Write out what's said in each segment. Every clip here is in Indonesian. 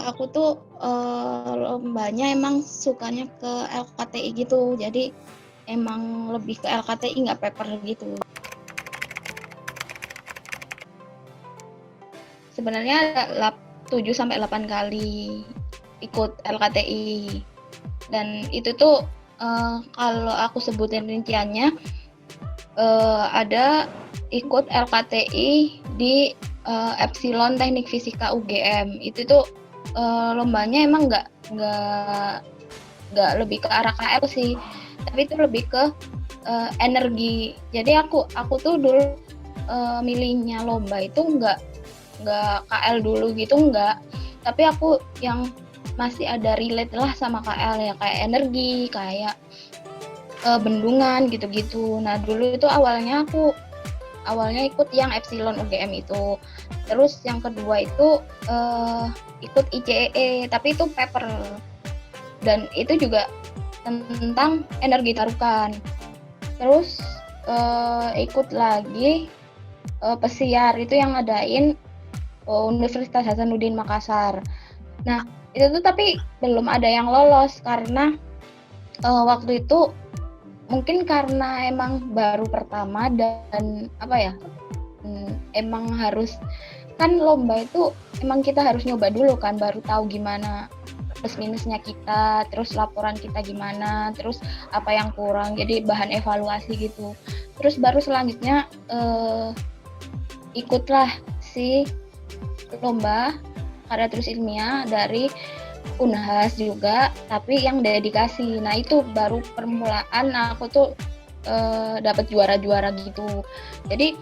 aku tuh lombanya emang sukanya ke LKTI gitu, jadi emang lebih ke LKTI nggak paper gitu. Sebenarnya ada 7-8 kali ikut LKTI, dan itu tuh kalau aku sebutin rinciannya, ada ikut LKTI di Epsilon Teknik Fisika UGM. Itu tuh lombanya emang nggak lebih ke arah KL sih, tapi itu lebih ke energi. Jadi aku tuh dulu milihnya lomba itu nggak KL dulu gitu, nggak, tapi aku yang masih ada relate lah sama KL ya, kayak energi, kayak bendungan gitu-gitu. Nah dulu itu awalnya ikut yang Epsilon UGM itu, terus yang kedua itu ikut ICEE, tapi itu paper, dan itu juga tentang energi terbarukan. Terus ikut lagi pesiar, itu yang ngadain Universitas Hasanuddin Makassar. Nah itu tuh tapi belum ada yang lolos karena waktu itu mungkin karena emang baru pertama, dan apa ya, emang harus, kan lomba itu emang kita harus nyoba dulu kan, baru tahu gimana plus minusnya kita, terus laporan kita gimana, terus apa yang kurang, jadi bahan evaluasi gitu. Terus baru selanjutnya ikutlah si lomba karya tulis ilmiah dari Unhas juga, tapi yang dedikasi. Nah itu baru permulaan aku tuh dapat juara-juara gitu. Jadi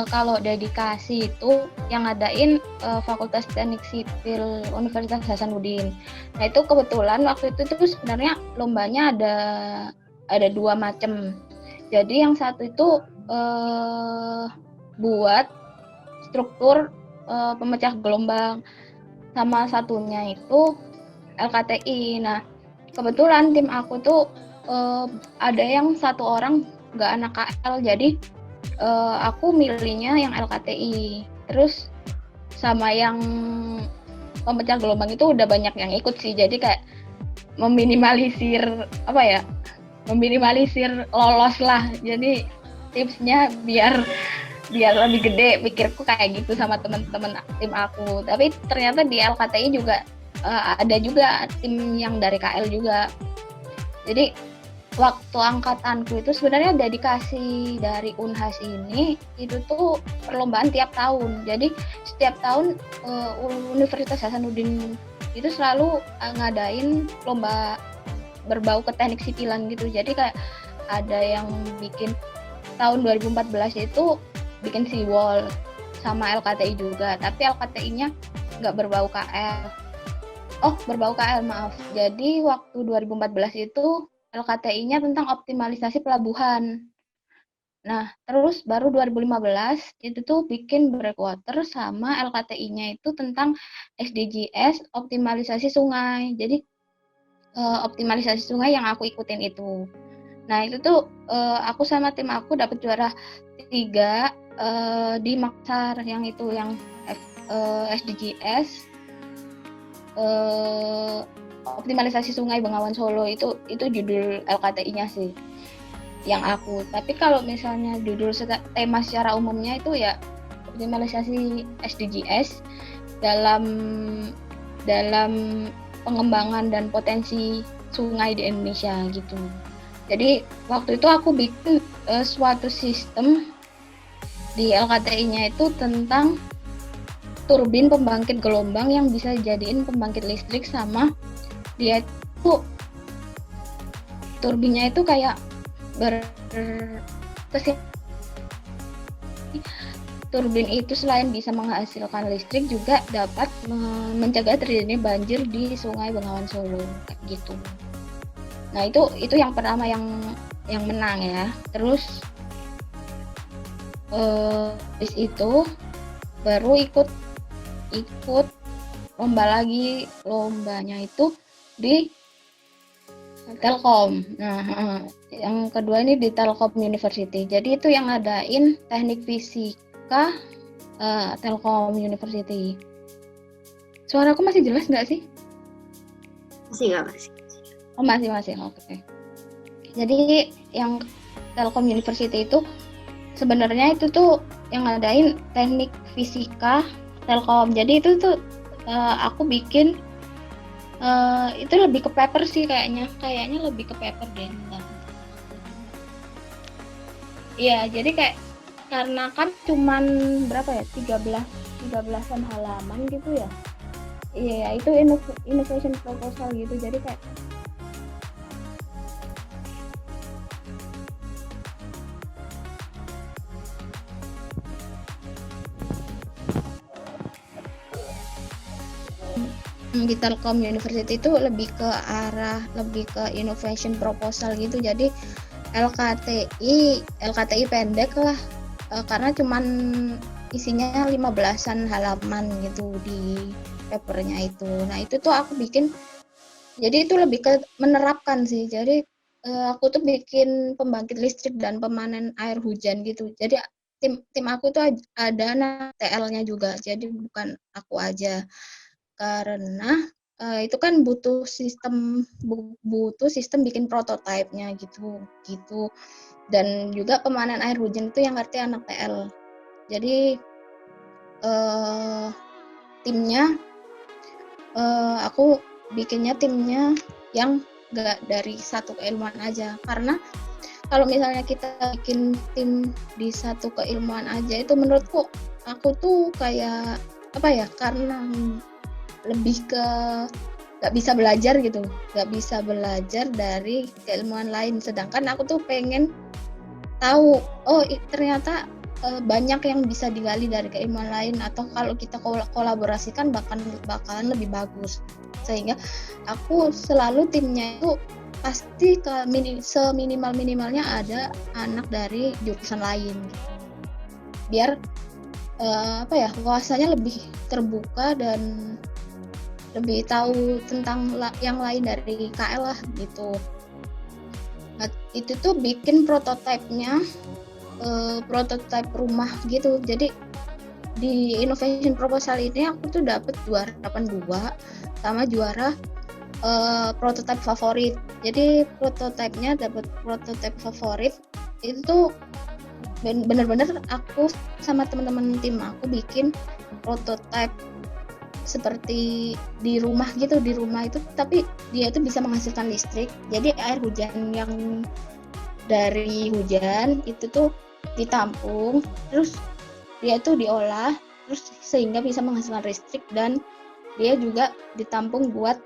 kalau dedikasi itu yang ngadain Fakultas Teknik Sipil Universitas Hasanuddin. Nah itu kebetulan waktu itu tuh sebenarnya lombanya ada 2 macam. Jadi yang satu itu buat struktur pemecah gelombang, sama satunya itu LKTI. Nah kebetulan tim aku tuh ada yang satu orang nggak anak KL, jadi aku milihnya yang LKTI. Terus sama yang pemecah gelombang itu udah banyak yang ikut sih, jadi kayak meminimalisir lolos lah. Jadi tipsnya biar lebih gede, pikirku kayak gitu sama teman-teman tim aku. Tapi ternyata di LKTI juga ada juga tim yang dari KL juga. Jadi waktu angkatanku itu sebenarnya dedikasi dari Unhas ini itu tuh perlombaan tiap tahun. Jadi setiap tahun Universitas Hasanuddin itu selalu ngadain lomba berbau ke teknik sipilan gitu. Jadi kayak ada yang bikin tahun 2014 itu bikin seawall sama LKTI juga, tapi LKTI-nya nggak berbau KL. Oh, berbau KL, maaf. Jadi waktu 2014 itu LKTI-nya tentang optimalisasi pelabuhan. Nah, terus baru 2015 itu tuh bikin breakwater, sama LKTI-nya itu tentang SDGs, optimalisasi sungai. Jadi optimalisasi sungai yang aku ikutin itu. Nah, itu tuh aku sama tim aku dapat juara 3 di Makassar, yang itu yang SDGs, optimalisasi sungai Bengawan Solo, itu judul LKTI-nya sih yang aku. Tapi kalau misalnya judul tema secara umumnya itu ya optimalisasi SDGs dalam pengembangan dan potensi sungai di Indonesia gitu. Jadi waktu itu aku bikin suatu sistem di LKTI-nya itu tentang turbin pembangkit gelombang yang bisa dijadiin pembangkit listrik, sama dia itu turbinnya itu kayak turbin itu selain bisa menghasilkan listrik juga dapat mencegah terjadinya banjir di Sungai Bengawan Solo kayak gitu. Nah itu yang pertama yang menang ya. Terus habis itu baru ikut lomba lagi, lombanya itu di Telkom. Nah, yang kedua ini di Telkom University. Jadi itu yang ngadain teknik fisika Telkom University. Suaraku masih jelas nggak sih? Masih nggak, masih? Oh, masih. Oke. Jadi yang Telkom University itu sebenarnya itu tuh yang ngadain teknik fisika Telkom. Jadi itu tuh aku bikin itu lebih ke paper sih kayaknya lebih ke paper deh. Iya, jadi kayak karena kan cuman berapa ya, 13-an halaman gitu ya. Iya, itu innovation proposal gitu. Jadi kayak di Telkom University itu lebih ke innovation proposal gitu. Jadi LKTI pendek lah, karena cuman isinya 15-an halaman gitu di papernya itu. Nah itu tuh aku bikin, jadi itu lebih ke menerapkan sih. Jadi aku tuh bikin pembangkit listrik dan pemanen air hujan gitu. Jadi tim aku tuh ada anak TL-nya juga, jadi bukan aku aja, karena itu kan butuh sistem bikin prototipenya gitu. Dan juga pemanen air hujan itu yang ngerti anak TL. Jadi timnya aku bikinnya timnya yang gak dari satu keilmuan aja, karena kalau misalnya kita bikin tim di satu keilmuan aja itu menurutku aku tuh kayak apa ya, karena lebih ke gak bisa belajar gitu, gak bisa belajar dari keilmuan lain. Sedangkan aku tuh pengen tahu, oh ternyata banyak yang bisa digali dari keilmuan lain, atau kalau kita kolaborasikan bakalan lebih bagus. Sehingga aku selalu timnya itu pasti seminimal-minimalnya ada anak dari jurusan lain gitu. Biar wawasannya lebih terbuka dan lebih tahu tentang yang lain dari KL lah gitu. Nah, itu tuh bikin prototipenya, prototipe rumah gitu. Jadi di innovation proposal ini aku tuh dapet juara 82 sama juara prototipe favorit. Jadi prototipenya dapat prototipe favorit itu tuh bener-bener aku sama teman-teman tim aku bikin prototipe seperti di rumah gitu. Di rumah itu tapi dia itu bisa menghasilkan listrik. Jadi air hujan yang dari hujan itu tuh ditampung, terus dia itu diolah, terus sehingga bisa menghasilkan listrik, dan dia juga ditampung buat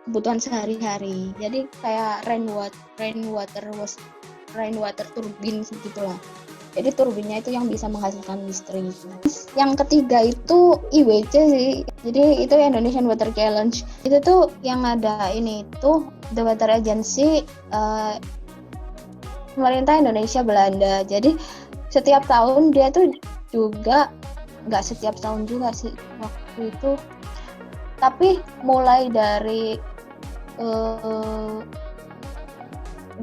kebutuhan sehari-hari. Jadi kayak rainwater turbine gitulah. Jadi turbinnya itu yang bisa menghasilkan listrik. Yang ketiga itu IWC sih. Jadi itu Indonesian Water Challenge. Itu tuh yang ada ini tuh The Water Agency, pemerintah Indonesia Belanda. Jadi setiap tahun dia tuh juga, nggak setiap tahun juga sih waktu itu, tapi mulai dari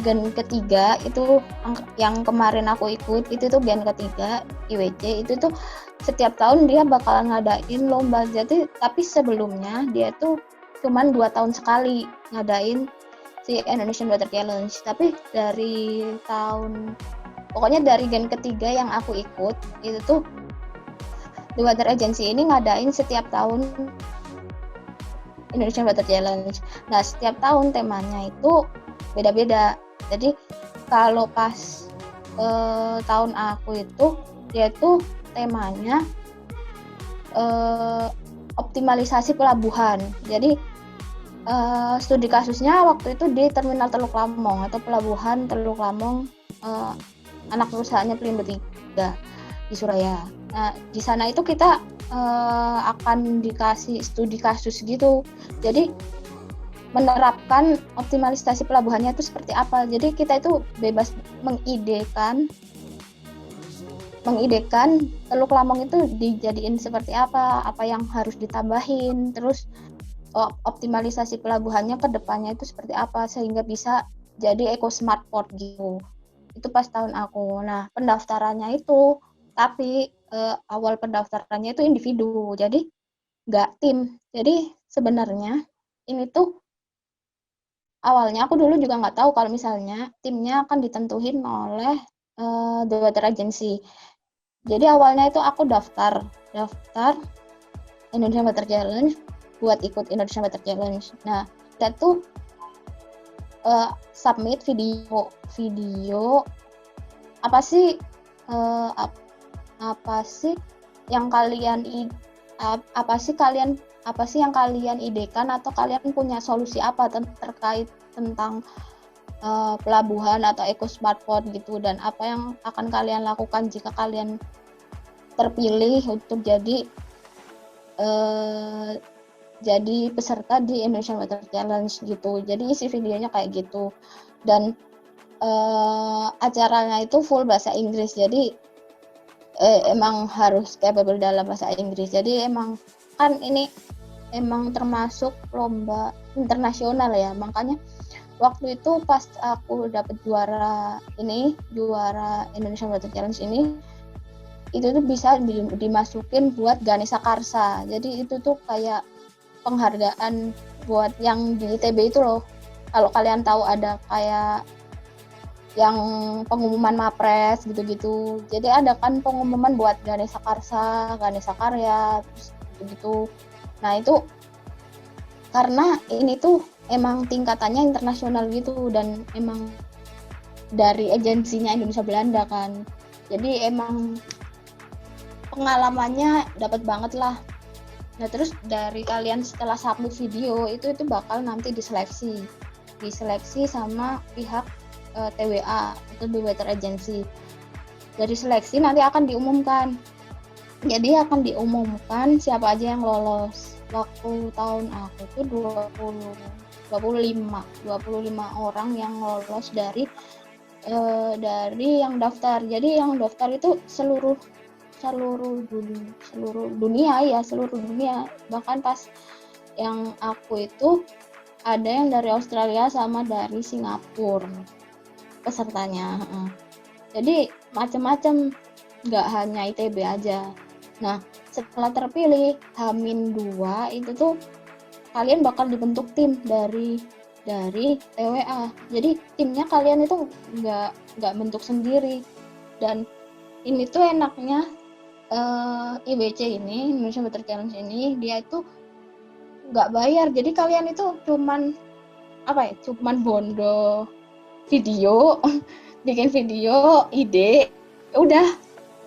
gen ketiga itu yang kemarin aku ikut, itu tuh gen ketiga IWC, itu tuh setiap tahun dia bakalan ngadain lomba. Jadi tapi sebelumnya dia tuh cuman 2 tahun sekali ngadain si Indonesian Water Challenge. Tapi dari pokoknya dari gen ketiga yang aku ikut itu tuh The Water Agency ini ngadain setiap tahun Indonesian Water Challenge. Nah setiap tahun temanya itu beda-beda. Jadi kalau pas tahun aku itu dia tuh temanya optimalisasi pelabuhan. Jadi studi kasusnya waktu itu di Terminal Teluk Lamong atau Pelabuhan Teluk Lamong, anak perusahaannya Pelindo 3 di Suraya. Nah di sana itu kita akan dikasih studi kasus gitu. Jadi menerapkan optimalisasi pelabuhannya itu seperti apa. Jadi kita itu bebas mengidekan Teluk Lamong itu dijadiin seperti apa yang harus ditambahin, terus optimalisasi pelabuhannya ke depannya itu seperti apa sehingga bisa jadi eco smart port gitu. Itu pas tahun aku. Nah pendaftarannya itu, tapi awal pendaftarannya itu individu. Jadi nggak tim. Jadi sebenarnya ini tuh awalnya aku dulu juga nggak tahu kalau misalnya timnya akan ditentuin oleh The Weather Agency. Jadi awalnya itu aku daftar Indonesian Weather Challenge buat ikut Indonesian Weather Challenge. Nah, kita tuh submit video apa sih uh, apa sih yang kalian apa sih yang kalian idekan atau kalian punya solusi apa terkait tentang pelabuhan atau eco smartport gitu, dan apa yang akan kalian lakukan jika kalian terpilih untuk jadi peserta di Indonesian Weather Challenge gitu. Jadi isi videonya kayak gitu, dan acaranya itu full bahasa Inggris, jadi emang harus capable dalam bahasa Inggris. Jadi emang kan ini emang termasuk lomba internasional ya, makanya waktu itu pas aku dapet juara Indonesian Weather Challenge ini, itu tuh bisa dimasukin buat Ganesha Karsa. Jadi itu tuh kayak penghargaan buat yang di ITB itu loh. Kalau kalian tahu ada kayak yang pengumuman Mapres gitu-gitu. Jadi ada kan pengumuman buat Ganesha Karsa, Ganesha Karya, terus gitu-gitu. Nah itu karena ini tuh emang tingkatannya internasional gitu, dan emang dari agensinya Indonesia Belanda kan. Jadi emang pengalamannya dapat banget lah. Nah terus dari kalian setelah submit video itu bakal nanti diseleksi sama pihak TWA atau The Weather Agency. Dari seleksi nanti akan diumumkan. Jadi akan diumumkan siapa aja yang lolos. Waktu tahun aku tuh 25 orang yang lolos dari yang daftar. Jadi yang daftar itu seluruh dunia. Bahkan pas yang aku itu ada yang dari Australia sama dari Singapura pesertanya. Jadi macam-macam, nggak hanya ITB aja. Nah setelah terpilih H-2 itu tuh kalian bakal dibentuk tim dari TWA. Jadi timnya kalian itu nggak bentuk sendiri. Dan ini tuh enaknya IWC ini, Indonesia Weather Challenge ini, dia itu nggak bayar. Jadi kalian itu cuman bondo video bikin video, ide, udah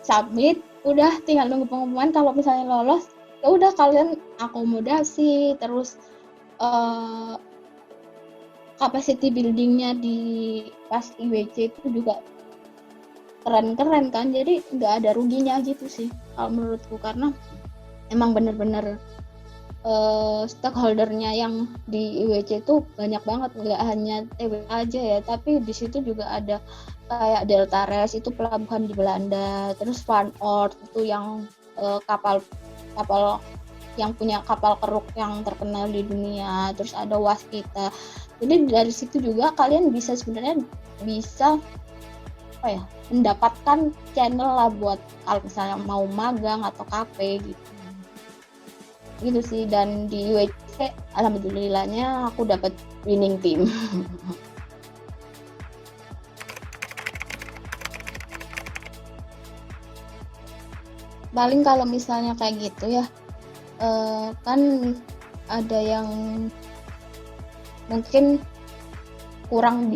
submit, udah tinggal nunggu pengumuman. Kalau misalnya lolos, ya udah kalian akomodasi, terus capacity buildingnya di pas IWC itu juga keren-keren kan. Jadi nggak ada ruginya gitu sih kalau menurutku, karena emang bener-bener stakeholdernya yang di IWC itu banyak banget, nggak hanya TWA aja ya, tapi di situ juga ada kayak Delta Res itu pelabuhan di Belanda, terus Van Oord itu yang kapal yang punya kapal keruk yang terkenal di dunia, terus ada Waskita. Jadi dari situ juga kalian bisa sebenarnya mendapatkan channel lah buat kalau misalnya mau magang atau KP gitu sih. Dan di UWC alhamdulillahnya aku dapat winning team. Paling kalau misalnya kayak gitu ya kan ada yang mungkin kurang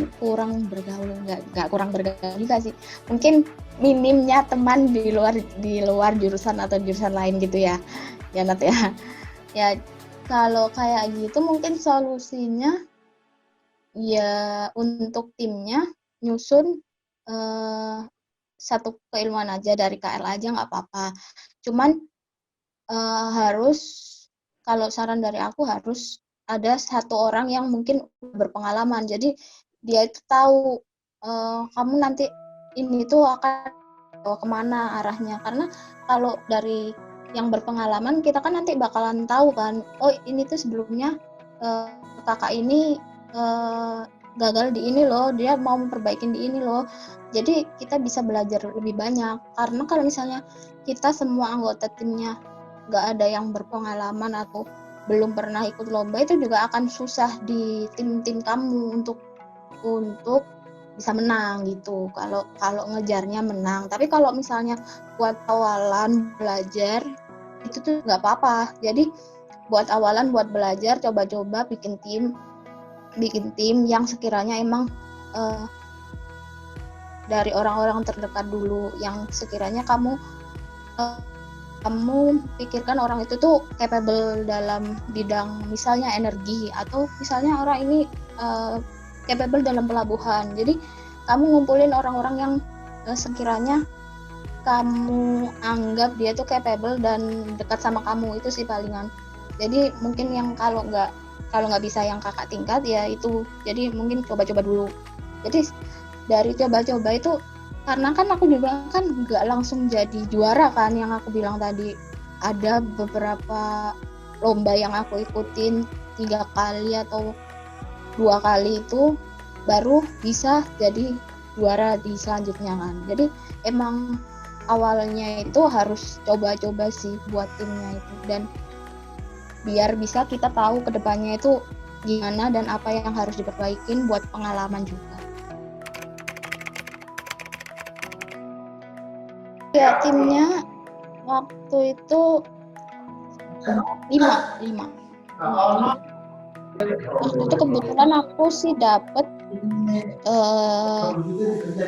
bergaul, nggak kurang bergaul juga sih, mungkin minimnya teman di luar jurusan atau jurusan lain gitu ya Nat ya. Kalau kayak gitu mungkin solusinya ya untuk timnya nyusun satu keilmuan aja dari KL aja nggak apa-apa, cuman harus, kalau saran dari aku harus ada satu orang yang mungkin berpengalaman, jadi dia itu tahu kamu nanti ini tuh akan kemana arahnya. Karena kalau dari yang berpengalaman kita kan nanti bakalan tahu kan, oh ini tuh sebelumnya kakak ini gagal di ini loh, dia mau memperbaikin di ini loh. Jadi kita bisa belajar lebih banyak. Karena kalau misalnya kita semua anggota timnya nggak ada yang berpengalaman atau belum pernah ikut lomba, itu juga akan susah di tim kamu untuk bisa menang gitu. Kalau ngejarnya menang, tapi kalau misalnya buat awalan belajar itu tuh nggak apa-apa. Jadi buat awalan, buat belajar, coba-coba bikin tim yang sekiranya emang dari orang-orang terdekat dulu, yang sekiranya kamu pikirkan orang itu tuh capable dalam bidang misalnya energi, atau misalnya orang ini capable dalam pelabuhan. Jadi kamu ngumpulin orang-orang yang sekiranya kamu anggap dia tuh capable dan dekat sama kamu, itu sih palingan. Jadi mungkin yang kalau nggak bisa yang kakak tingkat ya itu, jadi mungkin coba-coba dulu. Jadi dari coba-coba itu, karena kan aku juga kan nggak langsung jadi juara kan, yang aku bilang tadi ada beberapa lomba yang aku ikutin 3 kali atau 2 kali itu baru bisa jadi juara di selanjutnya kan. Jadi emang awalnya itu harus coba-coba sih buat timnya itu, dan biar bisa kita tahu kedepannya itu gimana dan apa yang harus diperbaikin buat pengalaman juga. Ya, timnya waktu itu 5. Waktu itu kebetulan aku sih dapet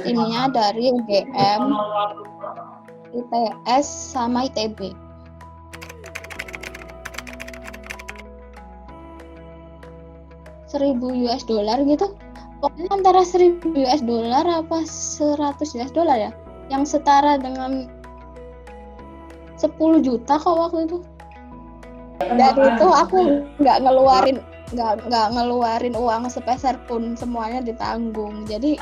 timnya dari UGM, ITS, sama ITB. $1.000 gitu. Pokoknya antara $1.000 apa $100 ya, yang setara dengan 10 juta kok waktu itu. Dan itu aku nggak ngeluarin uang sepeser pun, semuanya ditanggung. Jadi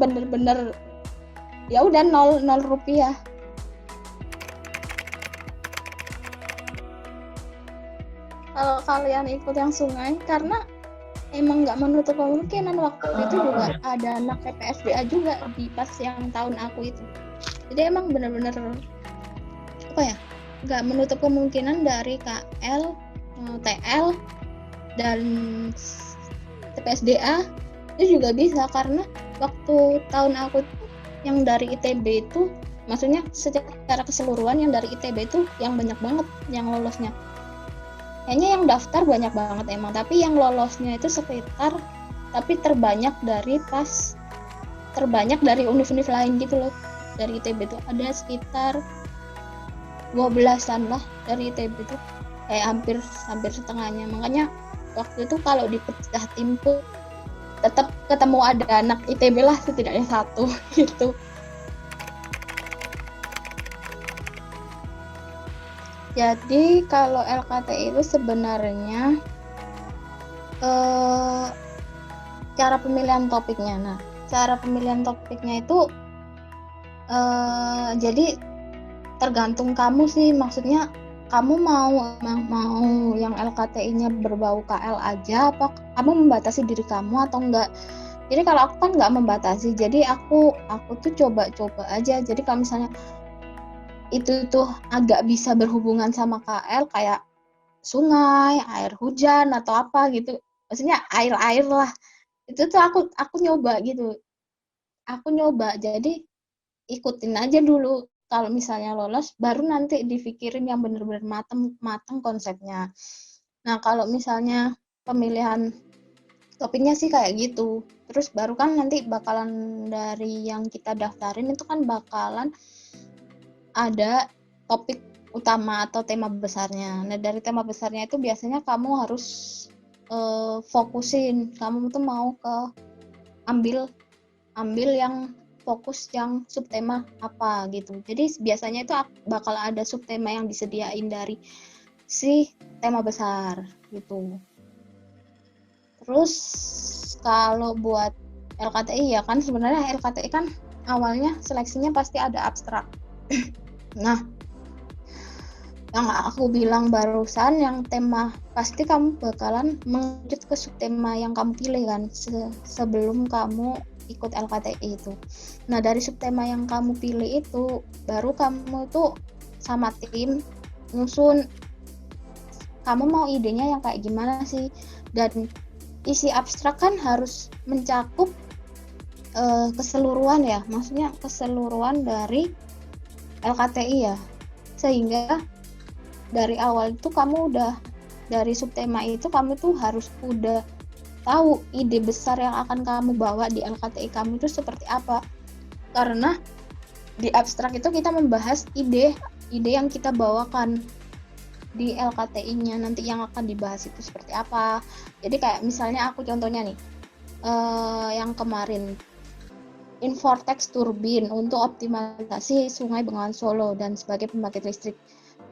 bener-bener ya udah nol rupiah. Kalau kalian ikut yang sungai, karena emang nggak menutup kemungkinan waktu itu juga ada anak PPSDA juga di pas yang tahun aku itu. Jadi emang bener-bener apa ya, nggak menutup kemungkinan dari KL, TL, dan PPSDA itu juga bisa, karena waktu tahun aku yang dari ITB itu, maksudnya secara keseluruhan yang dari ITB itu yang banyak banget yang lolosnya. Kayaknya yang daftar banyak banget emang, tapi yang lolosnya itu sekitar, tapi terbanyak dari univ-univ lain gitu loh. Dari ITB itu ada sekitar 12-an lah dari ITB itu, kayak hampir setengahnya. Makanya waktu itu kalau dipecah tim tuh tetap ketemu ada anak ITB lah setidaknya satu gitu. Jadi kalau LKTI itu sebenarnya cara pemilihan topiknya. Nah, cara pemilihan topiknya itu jadi tergantung kamu sih, maksudnya kamu mau yang LKTI-nya berbau KL aja, apa kamu membatasi diri kamu atau enggak. Jadi kalau aku kan nggak membatasi, jadi aku tuh coba-coba aja. Jadi kalau misalnya itu tuh agak bisa berhubungan sama KL, kayak sungai, air hujan atau apa gitu, maksudnya air lah, itu tuh aku nyoba gitu. Jadi ikutin aja dulu. Kalau misalnya lolos, baru nanti dipikirin yang bener-bener mateng konsepnya. Nah, kalau misalnya pemilihan topiknya sih kayak gitu. Terus baru kan nanti bakalan dari yang kita daftarin itu kan bakalan ada topik utama atau tema besarnya. Nah, dari tema besarnya itu biasanya kamu harus fokusin. Kamu tuh mau ambil yang fokus yang subtema apa gitu. Jadi biasanya itu bakal ada subtema yang disediain dari si tema besar gitu. Terus kalau buat LKTI ya kan, sebenarnya LKTI kan awalnya seleksinya pasti ada abstrak. Nah, yang aku bilang barusan, yang tema, pasti kamu bakalan mengerucut ke subtema yang kamu pilih kan sebelum kamu ikut LKTI itu. Nah, dari subtema yang kamu pilih itu baru kamu tuh sama tim nyusun kamu mau idenya yang kayak gimana sih, dan isi abstrak kan harus mencakup keseluruhan ya, maksudnya keseluruhan dari LKTI ya, sehingga dari awal itu kamu udah dari subtema itu kamu tuh harus udah tahu ide besar yang akan kamu bawa di LKTI kamu itu seperti apa. Karena di abstrak itu kita membahas ide yang kita bawakan di LKTI-nya nanti yang akan dibahas itu seperti apa. Jadi kayak misalnya aku contohnya nih, yang kemarin Infortex turbin untuk optimalisasi Sungai Bengawan Solo dan sebagai pembangkit listrik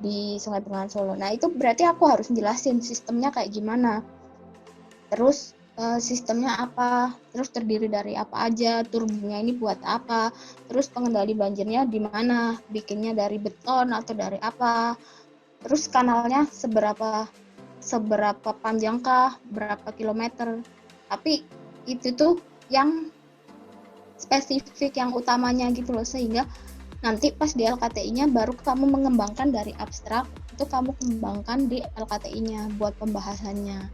di Sungai Bengawan Solo. Nah itu berarti aku harus jelasin sistemnya kayak gimana, terus sistemnya apa, terus terdiri dari apa aja, turbinnya ini buat apa, terus pengendali banjirnya di mana, bikinnya dari beton atau dari apa, terus kanalnya seberapa panjangkah, berapa kilometer. Tapi itu tuh yang spesifik, yang utamanya gitu loh, sehingga nanti pas di LKTI-nya baru kamu mengembangkan dari abstrak itu kamu kembangkan di LKTI-nya buat pembahasannya.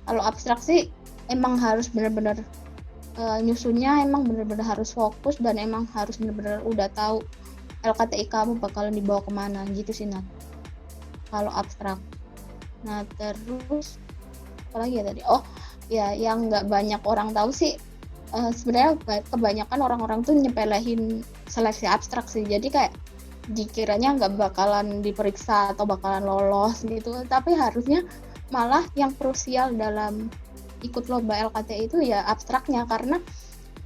Kalau abstrak sih emang harus benar-benar nyusunnya emang benar-benar harus fokus dan emang harus benar-benar udah tahu LKTI kamu bakalan dibawa kemana gitu sih Nat, kalau abstrak. Nah terus apa lagi ya tadi, oh ya yang nggak banyak orang tahu sih, sebenarnya kebanyakan orang-orang tuh nyepelehin seleksi abstrak sih, jadi kayak dikiranya nggak bakalan diperiksa atau bakalan lolos gitu, tapi harusnya malah yang krusial dalam ikut lomba LKT itu ya abstraknya, karena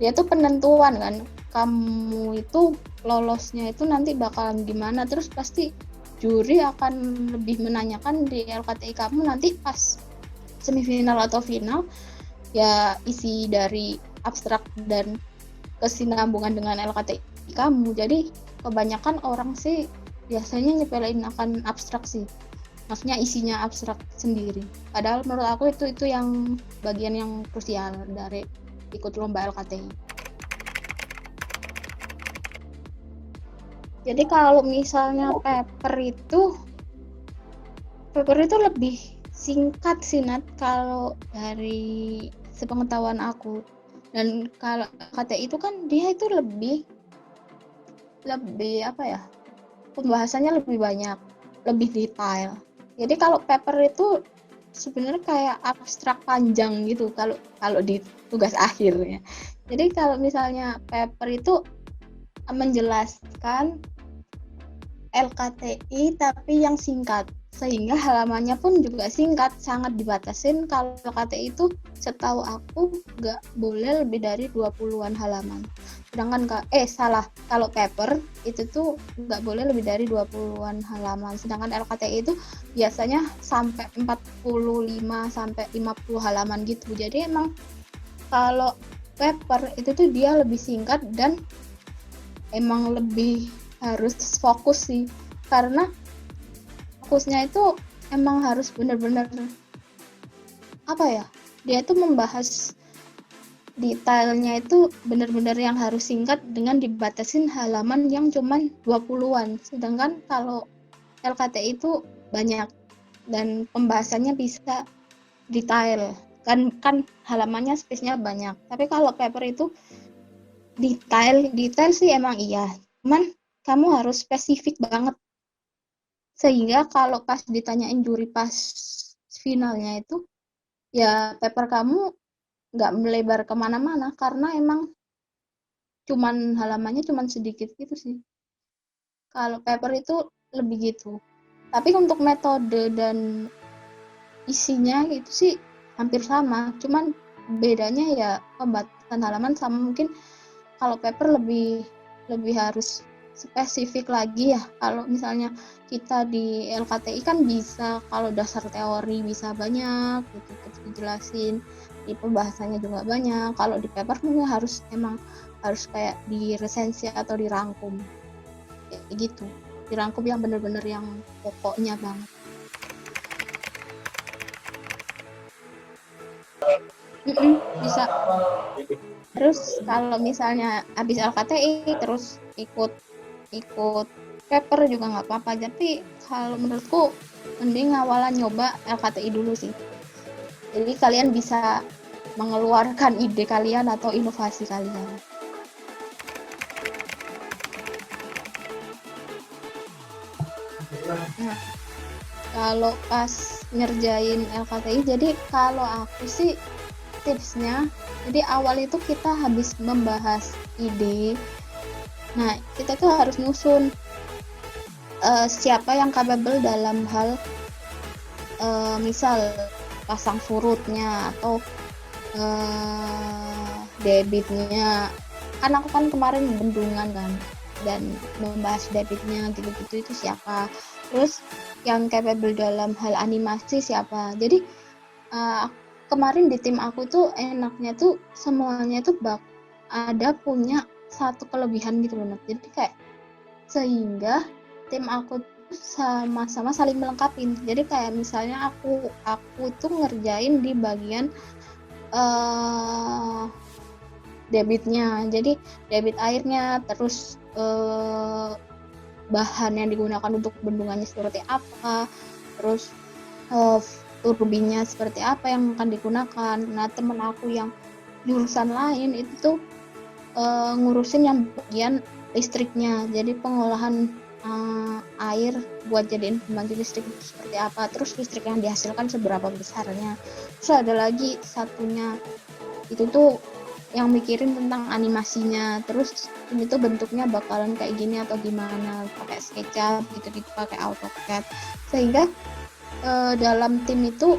dia tuh penentuan kan kamu itu lolosnya itu nanti bakalan gimana, terus pasti juri akan lebih menanyakan di LKTI kamu nanti pas semifinal atau final ya isi dari abstrak dan kesinambungan dengan LKTI kamu. Jadi kebanyakan orang sih biasanya nyepelein akan abstrak sih, maksudnya isinya abstrak sendiri, padahal menurut aku itu yang bagian yang krusial dari ikut lomba LKTI. Jadi kalau misalnya paper itu lebih singkat sih Nat, kalau dari sepengetahuan aku. Dan kalau KTI itu kan dia itu lebih apa ya, pembahasannya lebih banyak, lebih detail. Jadi kalau paper itu sebenarnya kayak abstrak panjang gitu kalau di tugas akhirnya. Jadi kalau misalnya paper itu menjelaskan LKTI tapi yang singkat, sehingga halamannya pun juga singkat, sangat dibatasin. Kalau LKTI itu setahu aku nggak boleh lebih dari 20-an halaman, sedangkan kalau paper itu tuh nggak boleh lebih dari 20-an halaman, sedangkan LKTI itu biasanya sampai 45 sampai 50 halaman gitu. Jadi emang kalau paper itu tuh dia lebih singkat dan emang lebih harus fokus sih, karena fokusnya itu emang harus benar-benar apa ya, dia tuh membahas detailnya itu benar-benar yang harus singkat dengan dibatasin halaman yang cuman 20-an, sedangkan kalau LKT itu banyak dan pembahasannya bisa detail kan halamannya space-nya banyak. Tapi kalau paper itu detail sih emang iya, cuman kamu harus spesifik banget, sehingga kalau pas ditanyain juri pas finalnya itu ya paper kamu nggak melebar kemana-mana, karena emang halamannya cuman sedikit gitu sih. Kalau paper itu lebih gitu. Tapi untuk metode dan isinya itu sih hampir sama, cuman bedanya ya pembatasan halaman sama, mungkin kalau paper lebih harus spesifik lagi ya. Kalau misalnya kita di LKTI kan bisa kalau dasar teori bisa banyak gitu terus dijelasin, di pembahasannya juga banyak. Kalau di paper mungkin emang harus kayak di resensi atau dirangkum kayak gitu, dirangkum yang benar-benar yang pokoknya banget. Bisa. Terus kalau misalnya habis LKTI terus ikut ikut paper juga nggak apa-apa. Tapi kalau menurutku mending awalan nyoba LKTI dulu sih. Jadi kalian bisa mengeluarkan ide kalian atau inovasi kalian. Nah, kalau pas ngerjain LKTI, jadi kalau aku sih tipsnya, jadi awal itu kita habis membahas ide. Nah, kita tuh harus nyusun siapa yang capable dalam hal misal pasang surutnya atau debitnya. Kan aku kan kemarin bendungan kan, dan membahas debitnya gitu-gitu itu siapa. Terus yang capable dalam hal animasi siapa. Jadi kemarin di tim aku tuh enaknya tuh semuanya tuh ada punya satu kelebihan gitu loh. Jadi kayak sehingga tim aku sama-sama saling melengkapi. Jadi kayak misalnya aku tuh ngerjain di bagian debitnya. Jadi debit airnya, terus bahan yang digunakan untuk bendungannya seperti apa, terus turbinnya seperti apa yang akan digunakan. Nah, temen aku yang jurusan lain itu tuh ngurusin yang bagian listriknya. Jadi pengolahan air buat jadiin pembangkit listrik itu seperti apa, terus listrik yang dihasilkan seberapa besarnya. Terus ada lagi satunya itu tuh yang mikirin tentang animasinya, terus ini tuh bentuknya bakalan kayak gini atau gimana, pakai SketchUp gitu-gitu, pakai AutoCAD, sehingga dalam tim itu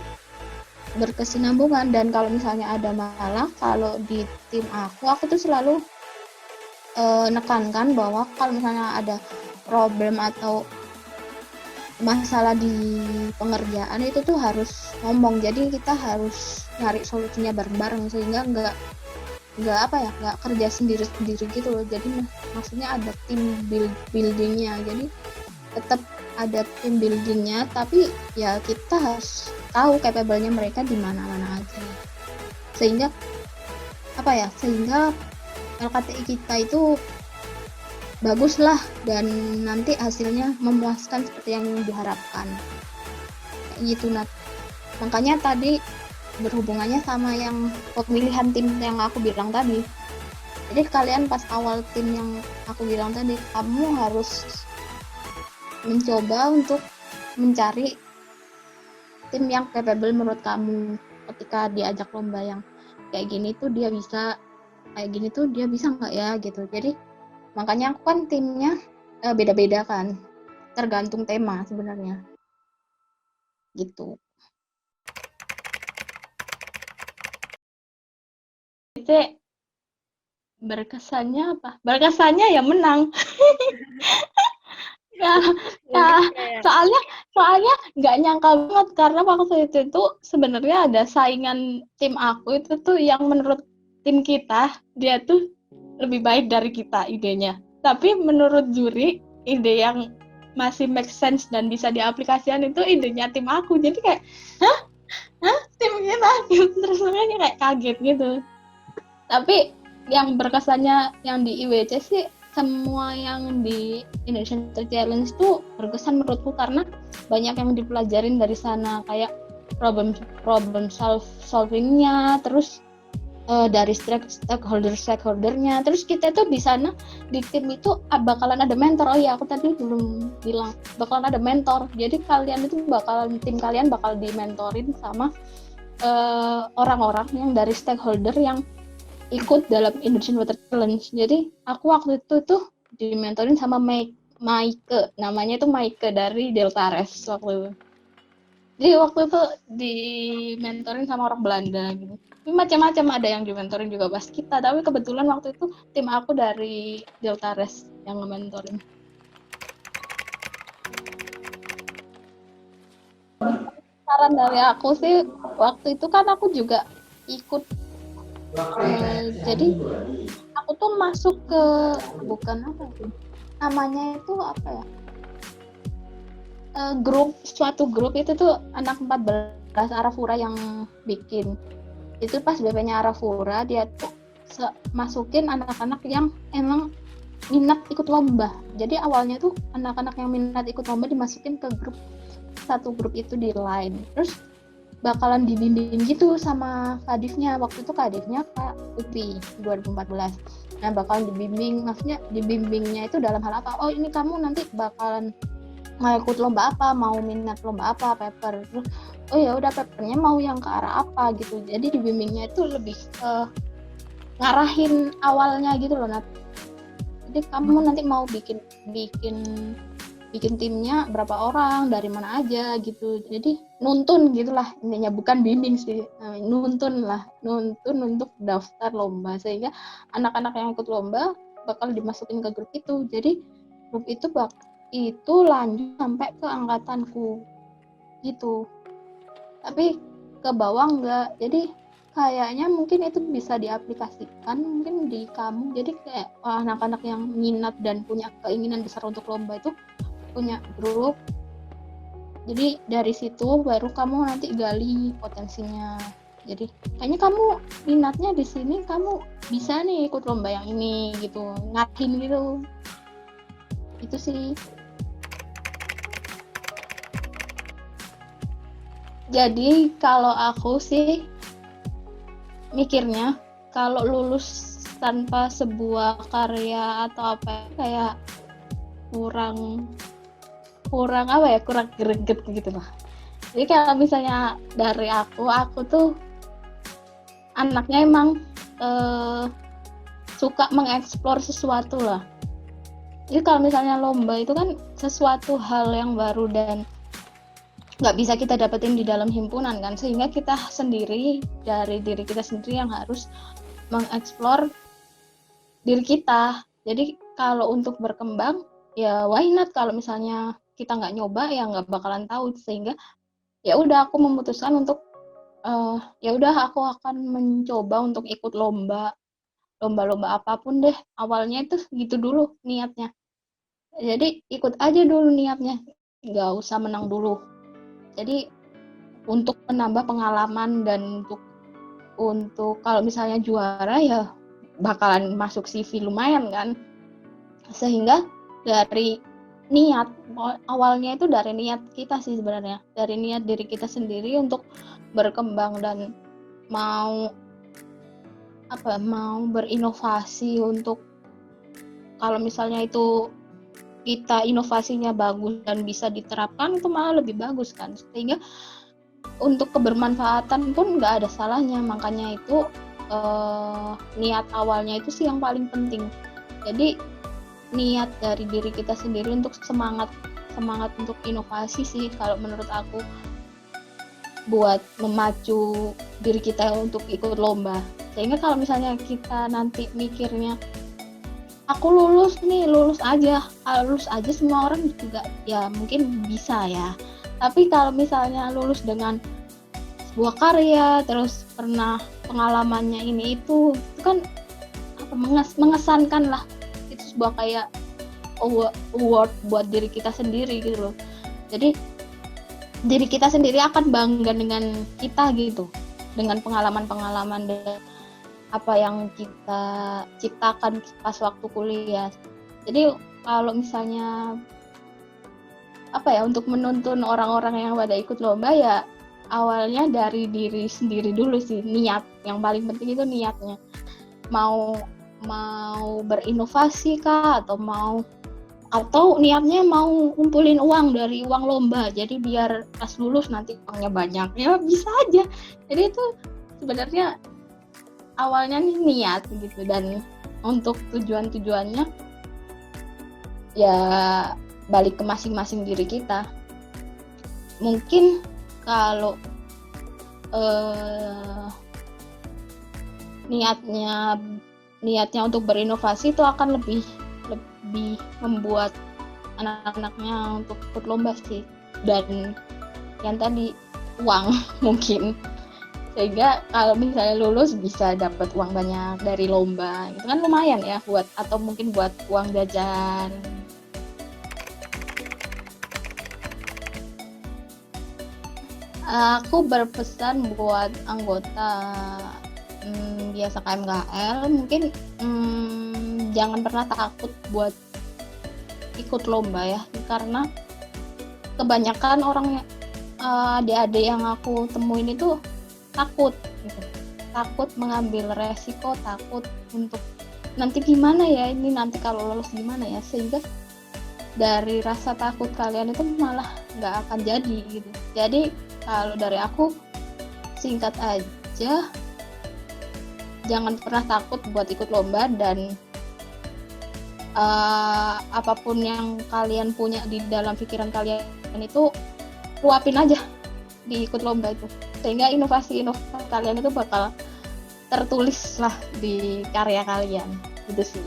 berkesinambungan. Dan kalau misalnya ada masalah, kalau di tim aku tuh selalu nekankan bahwa kalau misalnya ada problem atau masalah di pengerjaan itu tuh harus ngomong. Jadi kita harus nyari solusinya bareng-bareng sehingga nggak kerja sendiri-sendiri gitu loh. Jadi maksudnya ada tim buildingnya. Jadi tetap ada tim buildingnya, tapi ya kita harus tahu capable-nya mereka di mana-mana aja. Sehingga LKTI kita itu bagus lah dan nanti hasilnya memuaskan seperti yang diharapkan. Kayak gitu, Nat. Makanya tadi berhubungannya sama yang pemilihan tim yang aku bilang tadi. Jadi kalian pas awal tim yang aku bilang tadi, kamu harus mencoba untuk mencari tim yang capable menurut kamu. Ketika diajak lomba yang kayak gini tuh dia bisa, kayak gini tuh dia bisa nggak ya gitu. Jadi makanya aku kan timnya beda-beda kan, tergantung tema sebenarnya gitu. Itu berkesannya apa? Berkesannya ya menang. soalnya nggak nyangka banget, karena waktu itu sebenarnya ada saingan tim aku itu tuh yang menurut tim kita dia tuh lebih baik dari kita idenya, tapi menurut juri ide yang masih make sense dan bisa diaplikasikan itu idenya tim aku. Jadi kayak tim kita terus makanya kayak kaget gitu. Tapi yang berkesannya yang di IWC sih semua yang di Indonesian Water Challenge tuh berkesan menurutku, karena banyak yang dipelajarin dari sana, kayak problem solvingnya, terus dari stakeholdernya. Terus kita tuh di sana di tim itu bakalan ada mentor. Oh iya, aku tadi belum bilang, bakalan ada mentor. Jadi tim kalian bakal dimentorin sama orang-orang yang dari stakeholder yang ikut dalam Indonesian Water Challenge. Jadi aku waktu itu tuh dimentorin sama Maike, namanya itu Maike dari Deltares waktu itu. Jadi waktu itu dimentorin sama orang Belanda gitu. Macam-macam, ada yang dimentorin juga pas kita, tapi kebetulan waktu itu tim aku dari Deltares yang ngementorin. Saran dari aku sih, waktu itu kan aku juga ikut jadi aku tuh masuk ke namanya itu apa ya, suatu grup itu tuh anak 14 Arafura yang bikin. Itu pas BP-nya Arafura dia tuh masukin anak-anak yang emang minat ikut lomba. Jadi awalnya tuh anak-anak yang minat ikut lomba dimasukin ke satu grup itu di Line. Terus bakalan dibimbing gitu sama kadifnya. Waktu itu kadifnya Kak Upi 2014. Nah, bakalan dibimbing, maksudnya dibimbingnya itu dalam hal apa? Oh, ini kamu nanti bakalan mau ikut lomba apa, mau minat lomba apa, paper. Terus oh ya udah papernya mau yang ke arah apa gitu. Jadi dibimbingnya itu lebih ngarahin awalnya gitu loh, Nat. Jadi kamu nanti mau bikin timnya berapa orang, dari mana aja gitu. Jadi nuntun gitulah intinya, bukan bimbing sih. Nuntun untuk daftar lomba, sehingga anak-anak yang ikut lomba bakal dimasukin ke grup itu. Jadi grup itu lanjut sampai ke angkatanku gitu. Tapi ke bawah enggak. Jadi kayaknya mungkin itu bisa diaplikasikan mungkin di kamu. Jadi kayak anak-anak yang minat dan punya keinginan besar untuk lomba itu punya grup. Jadi dari situ baru kamu nanti gali potensinya. Jadi kayaknya kamu minatnya di sini, kamu bisa nih ikut lomba yang ini gitu, ngarahin gitu. Itu sih. Jadi kalau aku sih mikirnya kalau lulus tanpa sebuah karya atau apa kayak kurang greget gitu lah. Jadi kalau misalnya dari aku tuh anaknya emang suka mengeksplor sesuatu lah. Jadi kalau misalnya lomba itu kan sesuatu hal yang baru dan nggak bisa kita dapetin di dalam himpunan kan, sehingga kita sendiri, dari diri kita sendiri yang harus mengeksplor diri kita. Jadi kalau untuk berkembang ya why not, kalau misalnya kita nggak nyoba ya nggak bakalan tahu. Sehingga ya udah aku memutuskan untuk ya udah aku akan mencoba untuk ikut lomba apapun deh. Awalnya itu gitu dulu niatnya. Jadi ikut aja dulu niatnya, nggak usah menang dulu. Jadi untuk menambah pengalaman dan untuk kalau misalnya juara ya bakalan masuk CV lumayan kan. Sehingga dari niat awalnya itu dari niat kita sih sebenarnya, dari niat diri kita sendiri untuk berkembang dan mau berinovasi. Untuk kalau misalnya itu kita inovasinya bagus dan bisa diterapkan, itu malah lebih bagus kan. Sehingga untuk kebermanfaatan pun nggak ada salahnya. Makanya itu niat awalnya itu sih yang paling penting. Jadi niat dari diri kita sendiri untuk semangat untuk inovasi sih kalau menurut aku, buat memacu diri kita untuk ikut lomba. Sehingga kalau misalnya kita nanti mikirnya aku lulus aja semua orang juga ya mungkin bisa ya. Tapi kalau misalnya lulus dengan sebuah karya, terus pernah pengalamannya ini itu kan mengesankan lah. Itu sebuah kayak award buat diri kita sendiri gitu loh. Jadi diri kita sendiri akan bangga dengan kita gitu, dengan pengalaman dan apa yang kita ciptakan pas waktu kuliah. Jadi kalau misalnya untuk menuntun orang-orang yang pada ikut lomba ya awalnya dari diri sendiri dulu sih. Niat yang paling penting itu niatnya, mau berinovasi kah, atau niatnya mau ngumpulin uang dari uang lomba, jadi biar pas lulus nanti uangnya banyak, ya bisa aja. Jadi itu sebenarnya awalnya nih niat gitu. Dan untuk tujuannya ya balik ke masing-masing diri kita. Mungkin kalau niatnya untuk berinovasi itu akan lebih membuat anak-anaknya untuk ikut lomba sih. Dan yang tadi uang mungkin, sehingga kalau misalnya lulus bisa dapat uang banyak dari lomba, itu kan lumayan ya atau mungkin buat uang jajan. Aku berpesan buat anggota biasa KMKL, mungkin jangan pernah takut buat ikut lomba ya, karena kebanyakan orang adik-adik yang aku temuin itu takut gitu. Takut mengambil resiko, takut untuk nanti gimana ya, ini nanti kalau lolos gimana ya, sehingga dari rasa takut kalian itu malah nggak akan jadi gitu. Jadi kalau dari aku singkat aja, jangan pernah takut buat ikut lomba, dan apapun yang kalian punya di dalam pikiran kalian itu luapin aja di ikut lomba itu, sehingga inovasi-inovasi kalian itu bakal tertulis lah di karya kalian gitu sih.